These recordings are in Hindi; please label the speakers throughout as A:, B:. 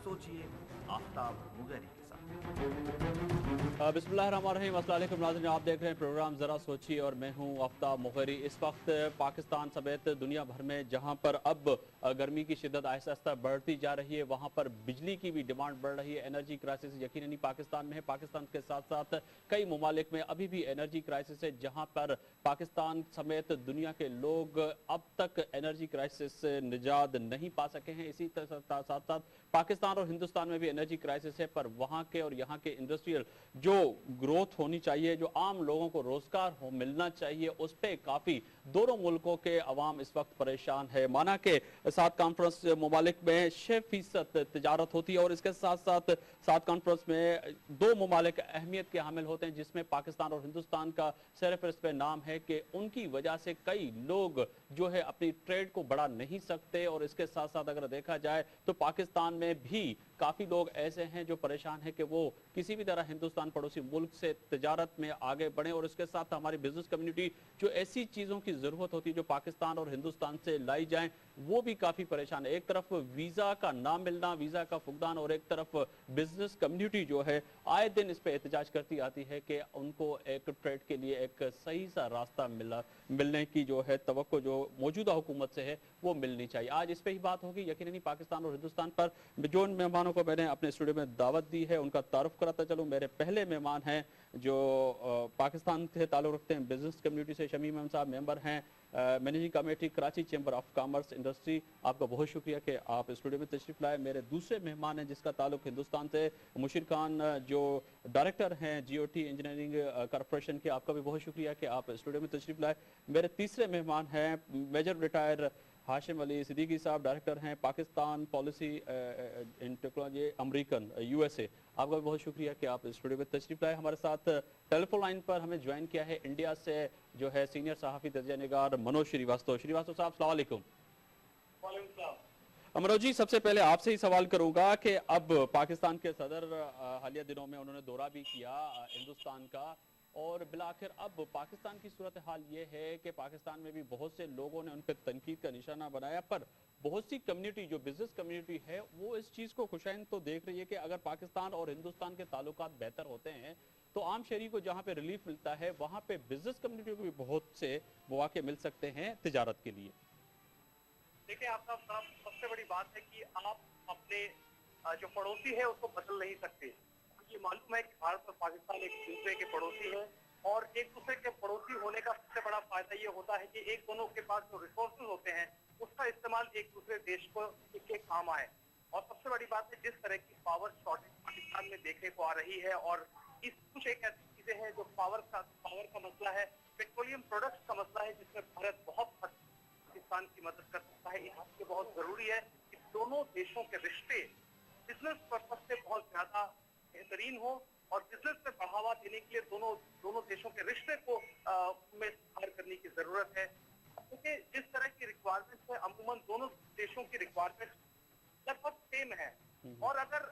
A: सोचिए आफ्ताब मुगैरी के साथ।
B: बिस्मिल्लाहिर्रहमानिर्रहीम, अस्सलाम वालेकुम नाज़रीन, आप देख रहे हैं प्रोग्राम ज़रा सोचिए और मैं हूं आफ्ताब मुगैरी। इस वक्त पाकिस्तान समेत दुनिया भर में जहां पर अब गर्मी की शिद्दत आहिस्ता आहिस्ता बढ़ती जा रही है, वहां पर बिजली की भी डिमांड बढ़ रही है। एनर्जी क्राइसिस यकीनन पाकिस्तान में है। पाकिस्तान के साथ साथ कई ममालिक में अभी भी एनर्जी क्राइसिस है, जहां पर पाकिस्तान समेत दुनिया के लोग अब तक एनर्जी क्राइसिस से निजात नहीं पा सके हैं। इसी साथ साथ पाकिस्तान और हिंदुस्तान में भी एनर्जी क्राइसिस है, पर वहां के और यहाँ के इंडस्ट्रियल जो ग्रोथ होनी चाहिए, जो आम लोगों को रोजगार मिलना चाहिए, उस पर काफी दोनों मुल्कों के अवाम इस वक्त परेशान है। माना कि 7 कॉन्फ्रेंस ममालिक में 6% तजारत होती है और इसके साथ साथ 7 कॉन्फ्रेंस में 2 ममालिक अहमियत के हामिल होते हैं, जिसमें पाकिस्तान और हिंदुस्तान का सरफहरिस्त पे नाम है कि उनकी वजह से कई लोग जो है अपनी ट्रेड को बढ़ा नहीं सकते। और इसके साथ साथ अगर देखा जाए तो पाकिस्तान में भी काफी लोग ऐसे हैं जो परेशान हैं कि वो किसी भी तरह हिंदुस्तान पड़ोसी मुल्क से तिजारत में आगे बढ़े। और इसके साथ हमारी बिजनेस कम्युनिटी जो ऐसी चीजों की जरूरत होती है जो पाकिस्तान और हिंदुस्तान से लाई जाए, वो भी काफी परेशान है। एक तरफ वीजा का ना मिलना, वीजा का फुकदान, और एक तरफ बिजनेस कम्युनिटी जो है आए दिन इस पे एहतजाज करती आती है कि उनको एक ट्रेड के लिए एक सही सा रास्ता मिलने की जो है तवक्को जो मौजूदा हुकूमत से है वो मिलनी चाहिए। आज इस पे ही बात होगी। यकीनन पाकिस्तान और हिंदुस्तान पर जो मेहमानों को मैंने अपने स्टूडियो में दावत दी है उनका तारुफ कराता चलूं। मेरे पहले मेहमान हैं जो पाकिस्तान से ताल्लुक़ रखते हैं बिजनेस कम्युनिटी से। शमीम अहमद साहब मेंबर हैं managing committee Karachi chamber of commerce industry. आपका बहुत शुक्रिया कि आप स्टूडियो में तशरीफ लाए। मेरे दूसरे मेहमान हैं जिसका ताल्लुक हिंदुस्तान से, मुशीर खान जो डायरेक्टर हैं जीओटी इंजीनियरिंग कॉरपोरेशन के। आपका भी बहुत शुक्रिया कि आप स्टूडियो में तशरीफ लाए। मेरे तीसरे मेहमान हैं मेजर रिटायर हाशिम अली सिद्दीकी साहब, डायरेक्टर हैं Pakistan policy in technology American USA. आपका भी बहुत शुक्रिया कि आप स्टूडियो में तशरीफ लाए। हमारे साथ टेलीफोन लाइन पर हमें ज्वाइन किया है इंडिया से जो है सीनियर सहाफ़ी दर्जा निगार मनोज श्रीवास्तव। श्रीवास्तव साहब अस्सलाम वालेकुम। मनोज जी, सबसे पहले आपसे ही सवाल करूंगा कि अब पाकिस्तान के सदर हालिया दिनों में उन्होंने दौरा भी किया हिंदुस्तान का, और बिलाखिर अब पाकिस्तान की सूरत हाल ये है कि पाकिस्तान में भी बहुत से लोगों ने उन पर तनकीद का निशाना बनाया, पर बहुत सी कम्युनिटी जो बिजनेस कम्युनिटी है वो इस चीज़ को खुशैन तो देख रही है कि अगर पाकिस्तान और हिंदुस्तान के ताल्लुकात बेहतर होते हैं तो आम शहरी को जहाँ पे रिलीफ मिलता है वहाँ पे बिजनेस कम्युनिटी को भी बहुत से मौके मिल सकते हैं तिजारत के लिए।
C: देखिए आपका सबसे बड़ी बात है कि आप अपने जो पड़ोसी है उसको बदल नहीं सकते। ये मालूम है कि भारत और पाकिस्तान एक दूसरे के पड़ोसी हैं और एक दूसरे के पड़ोसी होने का सबसे बड़ा फायदा ये होता है कि एक दोनों के पास जो रिसोर्सेज होते हैं उसका इस्तेमाल एक दूसरे देश को के काम आए। और सबसे बड़ी बात है जिस तरह की पावर शॉर्टेज पाकिस्तान में देखने को आ रही है, और इस कुछ एक ऐसी चीजें हैं जो पावर का मसला है, पेट्रोलियम प्रोडक्ट्स का मसला है, जिसमें भारत बहुत पाकिस्तान की मदद कर सकता है। इसलिए बहुत जरूरी है कि दोनों देशों के रिश्ते बिजनेस पर्पज से बहुत ज्यादा बेहतरीन हो और बिजनेस में बढ़ावा देने के लिए दोनों देशों के रिश्ते को में सुधार करने की जरूरत है। क्योंकि जिस तरह की रिक्वायरमेंट्स है अमूमन दोनों देशों की रिक्वायरमेंट्स लगभग सेम है। और अगर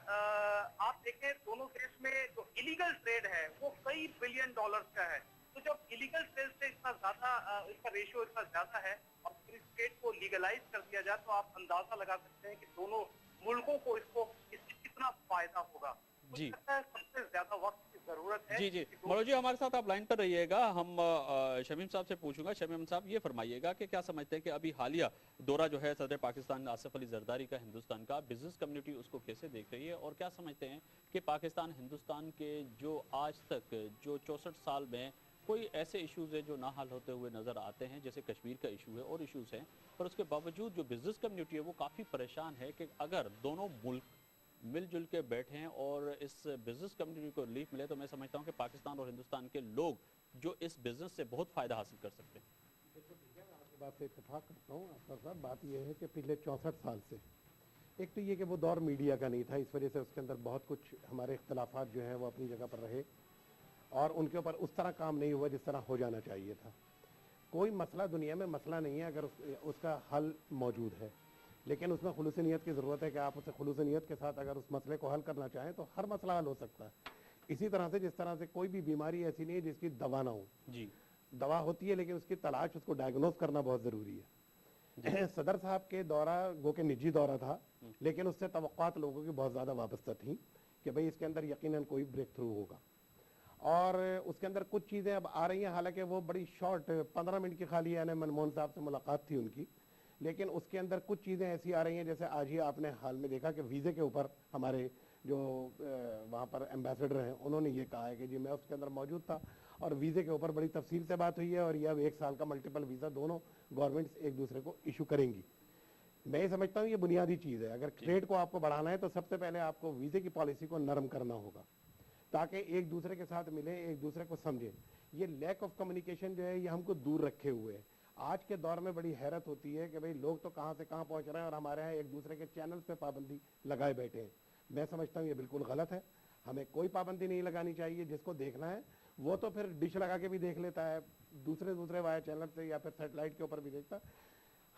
C: आप देखें दोनों देश में जो इलीगल ट्रेड है वो कई बिलियन डॉलर्स का है। तो जब इलीगल ट्रेड से इतना ज्यादा इसका रेशियो इतना ज्यादा है और फ्री ट्रेड को लीगलाइज कर दिया जाए तो आप अंदाजा लगा सकते हैं कि दोनों मुल्कों को इससे कितना फायदा होगा।
B: जी
C: सबसे ज्यादा वक्त की जरूरत है।
B: जी मनोज जी, हमारे साथ आप लाइन पर रहिएगा। हम शमीम साहब से पूछूंगा। शमीम साहब ये फरमाइएगा कि क्या समझते हैं कि अभी हालिया दौरा जो है सदर पाकिस्तान आसिफ अली जरदारी का हिंदुस्तान का, बिजनेस कम्युनिटी उसको कैसे देख रही है, और क्या समझते हैं कि पाकिस्तान हिंदुस्तान के जो आज तक जो 64 साल में कोई ऐसे इश्यूज है जो ना हल होते हुए नजर आते हैं, जैसे कश्मीर का इशू है और इश्यूज हैं, पर उसके बावजूद जो बिजनेस कम्युनिटी है वो काफ़ी परेशान है कि अगर दोनों मुल्क मिलजुल के बैठे हैं और इस बिजनेस कम्युनिटी को रिलीफ मिले तो मैं समझता हूं कि पाकिस्तान और हिंदुस्तान के लोग जो इस बिजनेस से बहुत फायदा हासिल कर सकते हैं।
D: देखो ठीक है, आपकी बात से इत्तेफाक करता हूँ अफसर साहब। बात यह है कि पिछले 64 साल से एक तो ये कि वो दौर मीडिया का नहीं था, इस वजह से उसके अंदर बहुत कुछ हमारे इख्तलाफात जो हैं वो अपनी जगह पर रहे और उनके ऊपर उस तरह काम नहीं हुआ जिस तरह हो जाना चाहिए था। कोई मसला दुनिया में मसला नहीं है अगर उसका हल मौजूद है, लेकिन उसमें खुलूस नीयत की ज़रूरत है कि आप उसे खुलूस नीयत के साथ अगर उस मसले को हल करना चाहें तो हर मसला हल हो सकता है। इसी तरह से जिस तरह से कोई भी बीमारी ऐसी नहीं है जिसकी दवा ना हो।
B: जी
D: दवा होती है लेकिन उसकी तलाश, उसको डायग्नोज करना बहुत ज़रूरी है। सदर साहब के दौरा गो के निजी दौरा था, लेकिन उससे तवक्कुआत लोगों की बहुत ज़्यादा वाबस्ता थी कि भाई इसके अंदर यकीनन कोई ब्रेक थ्रू होगा, और उसके अंदर कुछ चीज़ें अब आ रही हैं। हालांकि वो बड़ी शॉर्ट 15 मिनट की खाली यानी मनमोहन साहब से मुलाकात थी उनकी, लेकिन उसके अंदर कुछ चीज़ें ऐसी आ रही हैं, जैसे आज ही आपने हाल में देखा कि वीज़े के ऊपर हमारे जो वहाँ पर एम्बेसडर हैं उन्होंने ये कहा है कि जी मैं उसके अंदर मौजूद था और वीज़े के ऊपर बड़ी तफसील से बात हुई है, और यह अब 1 साल का मल्टीपल वीज़ा दोनों गवर्नमेंट्स एक दूसरे को इशू करेंगी। मैं ये समझता हूँ ये बुनियादी चीज़ है। अगर ट्रेड को आपको बढ़ाना है तो सबसे पहले आपको वीज़े की पॉलिसी को नरम करना होगा, ताकि एक दूसरे के साथ मिले, एक दूसरे को समझें। ये लैक ऑफ कम्युनिकेशन जो है ये हमको दूर रखे हुए है। आज के दौर में बड़ी हैरत होती है कि भाई लोग तो कहाँ से कहाँ पहुँच रहे हैं और हमारे यहाँ एक दूसरे के चैनल्स पे पाबंदी लगाए बैठे हैं। मैं समझता हूँ ये बिल्कुल गलत है, हमें कोई पाबंदी नहीं लगानी चाहिए। जिसको देखना है वो तो फिर डिश लगा के भी देख लेता है, दूसरे वाया चैनल से या फिर सेटेलाइट के ऊपर भी देखता है।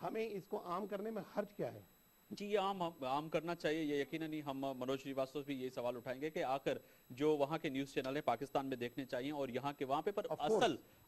D: हमें इसको आम करने में हर्ज क्या है?
B: जी, ये आम करना चाहिए, ये यकीनन ही। हम मनोज श्रीवास्तव भी ये सवाल उठाएंगे कि आखिर जो वहाँ के न्यूज़ चैनल है पाकिस्तान में देखने चाहिए और यहाँ के वहाँ पे, पर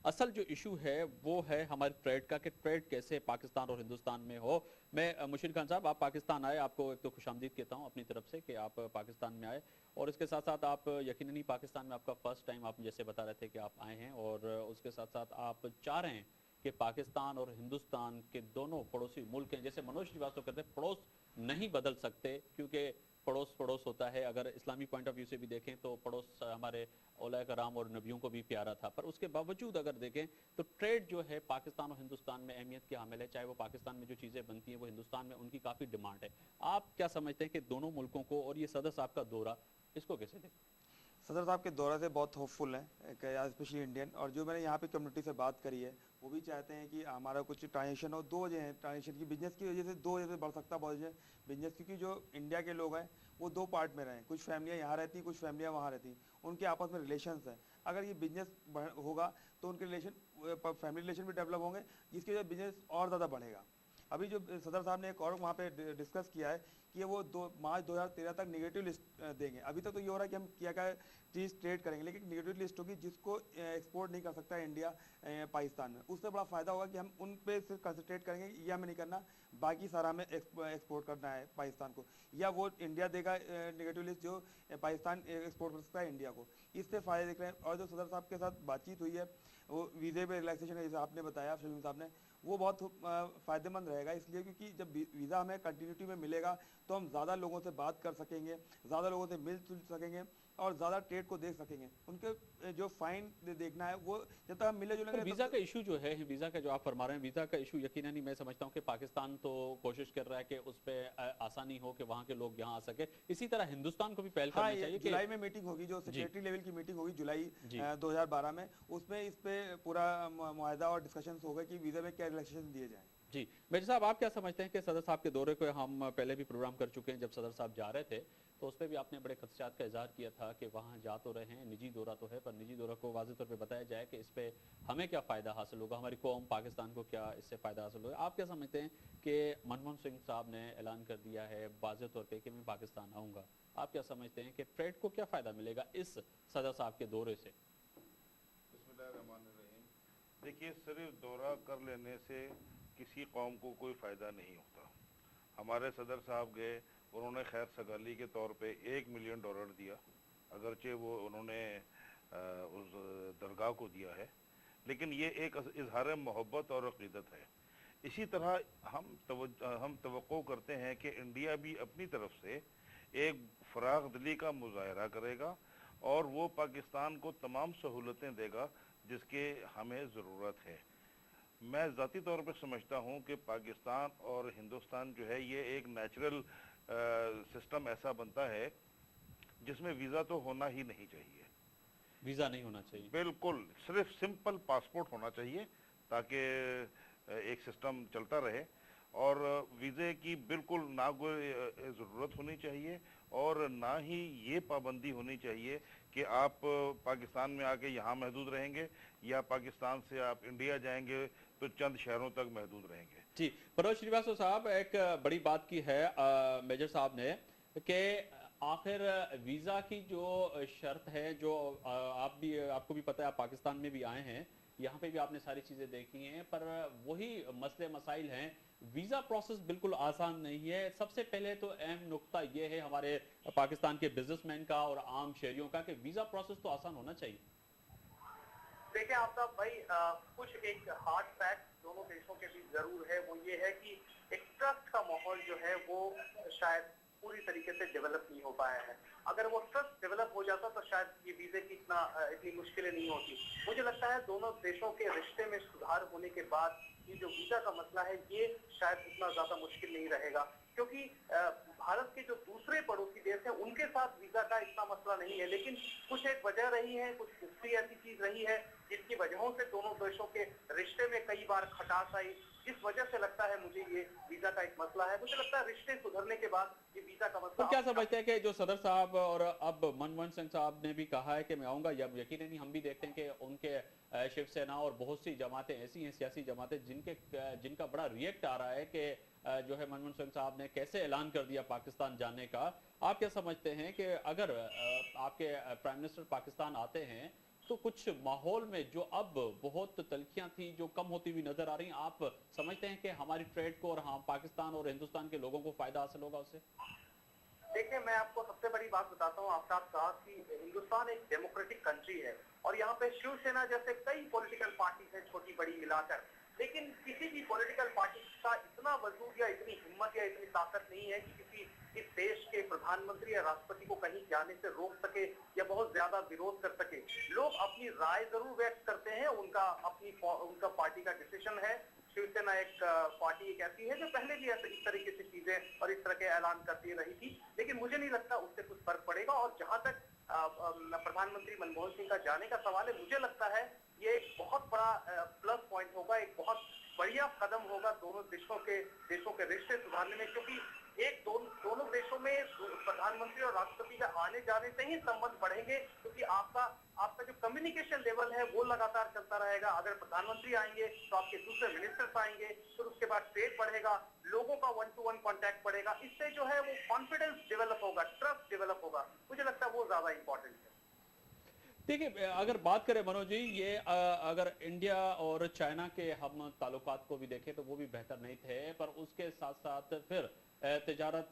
B: असल जो इशू है वो है हमारे ट्रेड का, कि ट्रेड कैसे पाकिस्तान और हिंदुस्तान में हो। मैं मुशीर खान साहब, आप पाकिस्तान आए, आपको एक तो खुशामदीद कहता हूँ अपनी तरफ से कि आप पाकिस्तान में आए, और इसके साथ साथ आप यकीनन ही पाकिस्तान में आपका फर्स्ट टाइम, आप जैसे बता रहे थे कि आप आए हैं, और उसके साथ साथ आप चाह रहे हैं कि पाकिस्तान और हिंदुस्तान के दोनों पड़ोसी मुल्क हैं, जैसे मनोज श्रीवास्तव कहते हैं, पड़ोस नहीं बदल सकते क्योंकि पड़ोस पड़ोस होता है। अगर इस्लामी पॉइंट ऑफ व्यू से भी देखें तो पड़ोस हमारे औलाए कराम और नबियों को भी प्यारा था, पर उसके बावजूद अगर देखें तो ट्रेड जो है पाकिस्तान और हिंदुस्तान में अहमियत की हामिल है। चाहे वो पाकिस्तान में जो चीज़ें बनती हैं वो हिंदुस्तान में उनकी काफ़ी डिमांड है। आप क्या समझते हैं कि दोनों मुल्कों को, और ये सदर साहब का दौरा, इसको कैसे देखें?
E: सदर साहब के दौरे से बहुत होपफुल हैं, स्पेशली इंडियन, और जो मैंने यहाँ पे कम्युनिटी से बात करी है वो भी चाहते हैं कि हमारा कुछ ट्रांजेक्शन हो। 2 वजह हैं ट्रांजेक्शन की, बिजनेस की वजह से 2 वजह से बढ़ सकता है बहुत बिजनेस, क्योंकि जो इंडिया के लोग हैं वो 2 पार्ट में रहें, कुछ फैमिलियाँ यहाँ रहती हैं, कुछ फैमिलियाँ वहाँ रहती हैं, उनके आपस में रिलेशंस हैं। अगर ये बिजनेस होगा तो उनके फैमिली रिलेशन भी डेवलप होंगे, जिसकी वजह बिजनेस और ज़्यादा बढ़ेगा। अभी जो सदर साहब ने एक और वहाँ पे डिस्कस किया है कि वो मार्च 2013 तक नेगेटिव लिस्ट देंगे। अभी तक तो ये हो रहा है कि हम क्या क्या चीज़ ट्रेड करेंगे, लेकिन नेगेटिव लिस्ट होगी जिसको एक्सपोर्ट नहीं कर सकता है इंडिया पाकिस्तान में। उससे बड़ा फ़ायदा होगा कि हम उन पे सिर्फ कंसंट्रेट करेंगे, ये हमें नहीं करना, बाकी सारा हमें एक्सपोर्ट करना है पाकिस्तान को, या वो इंडिया देगा नेगेटिव लिस्ट जो पाकिस्तान एक्सपोर्ट कर सकता है इंडिया को। इससे फ़ायदे दिख रहे हैं। और जो सदर साहब के साथ बातचीत हुई है वो वीज़े पे रिलैक्सेशन है, जैसे आपने बताया शमीम साहब ने, वो बहुत फ़ायदेमंद रहेगा, इसलिए क्योंकि जब वीज़ा हमें कंटिन्यूटी में मिलेगा तो हम ज़्यादा लोगों से बात कर सकेंगे, ज़्यादा लोगों से मिल जुल सकेंगे और ज़्यादा ट्रेड को देख सकेंगे। उनके जो फाइन देखना है वो जब तक हम मिले जुलेंगे।
B: वीज़ा का इशू जो है, वीज़ा का जो आप फरमा रहे हैं, वीज़ा का इशू यकीनन ही मैं समझता हूँ कि पाकिस्तान तो कोशिश कर रहा है कि उस पर आसानी हो कि वहाँ के लोग यहाँ आ सके। इसी तरह हिंदुस्तान को भी पहल करनी चाहिए।
E: जुलाई में मीटिंग होगी, जो सेक्रेटरी लेवल की मीटिंग होगी जुलाई 2012 में, उसमें इस पे पूरा मुआहदा और डिस्कशन होगा कि वीज़ा में क्या रिलैक्सेशन दिए जाए।
B: जी मेजर साहब, आप क्या समझते हैं कि सदर साहब के दौरे को हम पहले भी प्रोग्राम कर चुके हैं, जब सदर साहब जा रहे थे तो उस पर भी आपने बड़े खदशात का इजहार किया था कि वहाँ जा तो रहे हैं, निजी दौरा तो है, पर निजी दौरा को वाज़ेह तौर पे बताया जाए कि इस पर हमें क्या फ़ायदा हासिल होगा, हमारी कौम पाकिस्तान को क्या इससे फ़ायदा हासिल होगा। आप क्या समझते हैं कि मनमोहन सिंह साहब ने ऐलान कर दिया है वाज़ेह तौर पर कि मैं पाकिस्तान आऊँगा, आप क्या समझते हैं कि ट्रेड को क्या फ़ायदा मिलेगा इस सदर साहब के दौरे से?
F: देखिए, सिर्फ दौरा कर लेने से किसी कौम को कोई फ़ायदा नहीं होता। हमारे सदर साहब गए, उन्होंने खैर सगाली के तौर पे $1 मिलियन दिया, अगरचे वो उन्होंने उस दरगाह को दिया है, लेकिन ये एक इजहार मोहब्बत और अक़ीदत है। इसी तरह हम तवक्को करते हैं कि इंडिया भी अपनी तरफ से एक फ़राग़ दिली का मुज़ाहरा करेगा और वो पाकिस्तान को तमाम सहूलतें देगा जिसके हमें ज़रूरत है। मैं ज़ाती तौर पर समझता हूँ कि पाकिस्तान और हिंदुस्तान जो है ये एक नेचुरल सिस्टम ऐसा बनता है जिसमें वीज़ा तो होना ही नहीं चाहिए।
B: वीज़ा नहीं होना चाहिए,
F: बिल्कुल, सिर्फ सिंपल पासपोर्ट होना चाहिए ताकि एक सिस्टम चलता रहे, और वीज़े की बिल्कुल ना कोई ज़रूरत होनी चाहिए और ना ही ये पाबंदी होनी चाहिए कि आप पाकिस्तान में आके यहाँ महदूद रहेंगे या पाकिस्तान से आप इंडिया जाएंगे तो चंद शहरों तक महदूद रहेंगे।
B: जी मनोज श्रीवास्तव साहब, एक बड़ी बात की है मेजर साहब ने कि आखिर वीज़ा की जो शर्त है, जो आपको भी पता है, आप पाकिस्तान में भी आए हैं, यहाँ पे भी आपने सारी चीजें देखी हैं, पर वही मसले मसाइल हैं। वीजा प्रोसेस बिल्कुल आसान नहीं है। सबसे पहले तो अहम नुक्ता ये है हमारे पाकिस्तान के बिजनेसमैन का और आम शहरियों का कि वीजा प्रोसेस तो आसान होना चाहिए।
C: देखिए आपका भाई, कुछ एक हार्ड फैक्ट दोनों देशों के बीच जरूर है, वो ये है कि एक ट्रस्ट का माहौल जो है वो शायद पूरी तरीके से डेवलप नहीं हो पाया है। अगर वो ट्रस्ट डेवलप हो जाता तो शायद ये वीजे की इतनी मुश्किलें नहीं होती। मुझे लगता है दोनों देशों के रिश्ते में सुधार होने के बाद ये जो वीजा का मसला है ये शायद इतना ज्यादा मुश्किल नहीं रहेगा, क्योंकि भारत के जो दूसरे पड़ोसी देश हैं उनके साथ वीजा का इतना मसला नहीं है। लेकिन कुछ एक वजह रही है, कुछ दूसरी ऐसी चीज रही है जिनकी वजहों से दोनों देशों के रिश्ते में कई बार खटास आई, जिस वजह से लगता है मुझे ये वीजा का एक मसला है। मुझे लगता है रिश्ते सुधरने के बाद ये वीजा का
B: तो
C: मसला।
B: क्या समझते हैं कि जो सदर साहब और अब मनमोहन सिंह साहब ने भी कहा है कि मैं आऊंगा, या यकीनन नहीं हम भी देखते हैं कि उनके शिवसेना और बहुत सी जमातें ऐसी हैं, सियासी जमातें जिनका बड़ा रिएक्ट आ रहा है कि जो है मनमोहन सिंह साहब ने कैसे ऐलान कर दिया पाकिस्तान जाने का। आप क्या समझते हैं कि अगर आपके प्राइम मिनिस्टर पाकिस्तान आते हैं तो कुछ माहौल में जो अब बहुत तलखियां थी जो कम होती हुई नजर आ रही, आप समझते हैं कि हमारी ट्रेड को और हम पाकिस्तान और हिंदुस्तान के लोगों को फायदा हासिल होगा उससे?
C: देखिए, मैं आपको सबसे बड़ी बात बताता हूँ। आफ्ताब साहब की हिंदुस्तान एक डेमोक्रेटिक कंट्री है और यहाँ पे शिवसेना जैसे कई पॉलिटिकल पार्टी है छोटी बड़ी मिलाकर, लेकिन किसी भी पॉलिटिकल पार्टी का इतना वजूद या इतनी हिम्मत या इतनी ताकत नहीं है कि किसी इस देश के प्रधानमंत्री या राष्ट्रपति को कहीं जाने से रोक सके या बहुत ज्यादा विरोध कर सके। लोग अपनी राय जरूर व्यक्त करते हैं, उनका पार्टी का डिसीजन है। शिवसेना एक पार्टी एक ऐसी है जो पहले भी ऐसे इस तरीके से चीजें और इस तरह के ऐलान करती रही थी, लेकिन मुझे नहीं लगता उससे कुछ फर्क पड़ेगा। और जहां तक प्रधानमंत्री मनमोहन सिंह का जाने का सवाल है, मुझे लगता है ये एक बहुत बड़ा प्लस पॉइंट होगा, एक बहुत बढ़िया कदम होगा दोनों देशों के रिश्ते सुधारने में, क्योंकि दोनों देशों में प्रधानमंत्री और राष्ट्रपति का आने जाने से ही संबंध बढ़ेंगे, क्योंकि आपका जो कम्युनिकेशन लेवल है वो लगातार चलता रहेगा। अगर प्रधानमंत्री आएंगे तो आपके दूसरे मिनिस्टर्स आएंगे, फिर उसके बाद ट्रेड बढ़ेगा, लोगों का 1-to-1 कांटेक्ट बढ़ेगा। इससे जो है वो कॉन्फिडेंस डेवलप होगा, ट्रस्ट डेवलप होगा। मुझे लगता है वो ज्यादा इंपॉर्टेंट है।
B: देखिए, अगर बात करें मनोज जी, ये अगर इंडिया और चाइना के हम ताल्लुकात को भी देखें तो वो भी बेहतर नहीं थे, पर उसके साथ साथ फिर तिजारत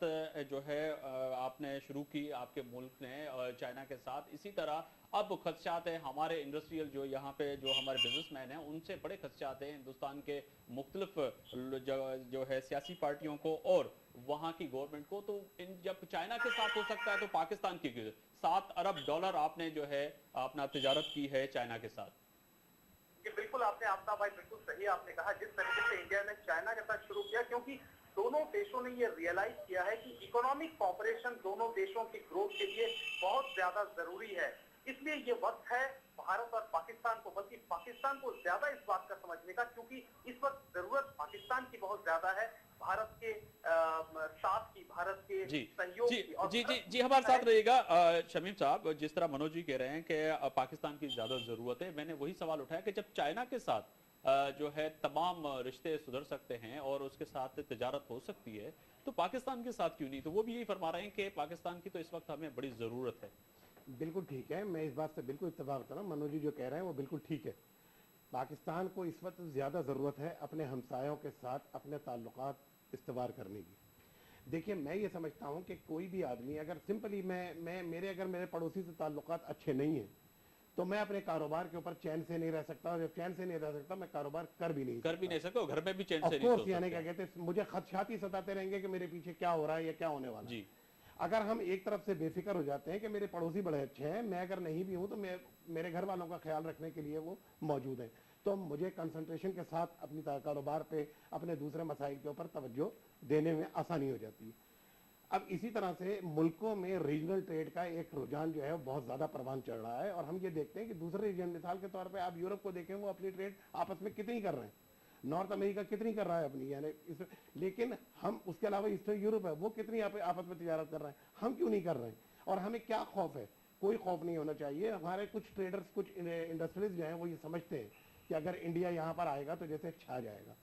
B: जो है आपने शुरू की आपके मुल्क ने चाइना के साथ। इसी तरह अब खदशात है हमारे इंडस्ट्रियल जो यहाँ पे जो हमारे बिजनेसमैन हैं उनसे बड़े खदशात हैं हिंदुस्तान के मुख्तलिफ जो है सियासी पार्टियों को और वहाँ की गवर्नमेंट को। तो जब चाइना के साथ हो सकता है तो पाकिस्तान की $7 अरब आपने जो है अपना तिजारत की है चाइना के साथ।
C: ये बिल्कुल आपने आफ्ताब भाई बिल्कुल सही आपने कहा, जिस तरीके से इंडिया ने चाइना के साथ शुरू किया, क्योंकि दोनों देशों ने ये रियलाइज किया है कि इकोनॉमिक कॉपरेशन दोनों देशों की ग्रोथ के लिए बहुत ज्यादा जरूरी है। इसलिए ये वक्त है भारत और पाकिस्तान को, बल्कि पाकिस्तान को ज्यादा इस बात का समझने का, क्योंकि इस वक्त जरूरत पाकिस्तान की बहुत ज्यादा है, भारत के साथ की, भारत के सहयोग की।
B: जी हमारे साथ रहिएगा शमीम साहब। जिस तरह मनोज जी कह रहे हैं कि पाकिस्तान की ज्यादा जरूरत है, मैंने वही सवाल उठाया कि जब चाइना के साथ जो है तमाम रिश्ते सुधर सकते हैं और उसके साथ तिजारत हो सकती है तो पाकिस्तान के साथ क्यों नहीं? तो वो भी यही फरमा रहे हैं कि पाकिस्तान की तो इस वक्त हमें बड़ी जरूरत है।
D: बिल्कुल ठीक है, मैं इस बात से बिल्कुल इत्तेफाक करता हूँ। मनोज जी जो कह रहे हैं वो बिल्कुल ठीक है। पाकिस्तान को इस वक्त ज़्यादा ज़रूरत है अपने हमसायों के साथ अपने ताल्लुकात इस्तवार करने की। देखिए, मैं ये समझता हूँ कि कोई भी आदमी अगर सिंपली अगर मेरे पड़ोसी से ताल्लुकात अच्छे नहीं हैं तो मैं अपने कारोबार के ऊपर चैन से नहीं रह सकता, और जब चैन से नहीं रह सकता मैं कारोबार कर भी नहीं सकता,
B: घर में भी चैन से नहीं
D: सो सकता। यानी क्या कहते हैं, मुझे खदशात ही सताते रहेंगे कि मेरे पीछे क्या हो रहा है या क्या होने वाला है। अगर हम एक तरफ से बेफिक्र हो जाते हैं कि मेरे पड़ोसी बड़े अच्छे हैं, मैं अगर नहीं भी हूं तो मेरे घर वालों का ख्याल रखने के लिए वो मौजूद हैं, तो मुझे कंसंट्रेशन के साथ अपनी कारोबार पे अपने दूसरे मसाइल के ऊपर तवज्जो देने में आसानी हो जाती है। अब इसी तरह से मुल्कों में रीजनल ट्रेड का एक रुझान जो है वो बहुत ज़्यादा प्रवान चढ़ रहा है, और हम ये देखते हैं कि दूसरे रीजन, मिसाल के तौर पे आप यूरोप को देखें, वो अपनी ट्रेड आपस में कितनी कर रहे हैं, नॉर्थ अमेरिका कितनी कर रहा है अपनी, यानी लेकिन हम उसके अलावा ईस्टर्न यूरोप है वो कितनी आपस में तिजारत कर रहे हैं, हम क्यों नहीं कर रहे हैं? और हमें क्या खौफ है? कोई खौफ नहीं होना चाहिए। हमारे कुछ ट्रेडर्स, कुछ इंडस्ट्रियलिस्ट जो हैं वो ये समझते हैं कि अगर इंडिया यहाँ पर आएगा तो जैसे छा जाएगा।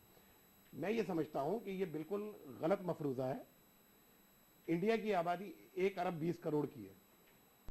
D: मैं ये समझता हूँ कि ये बिल्कुल गलत मफरूज़ा है। इंडिया की आबादी 1 अरब 20 करोड़ की है।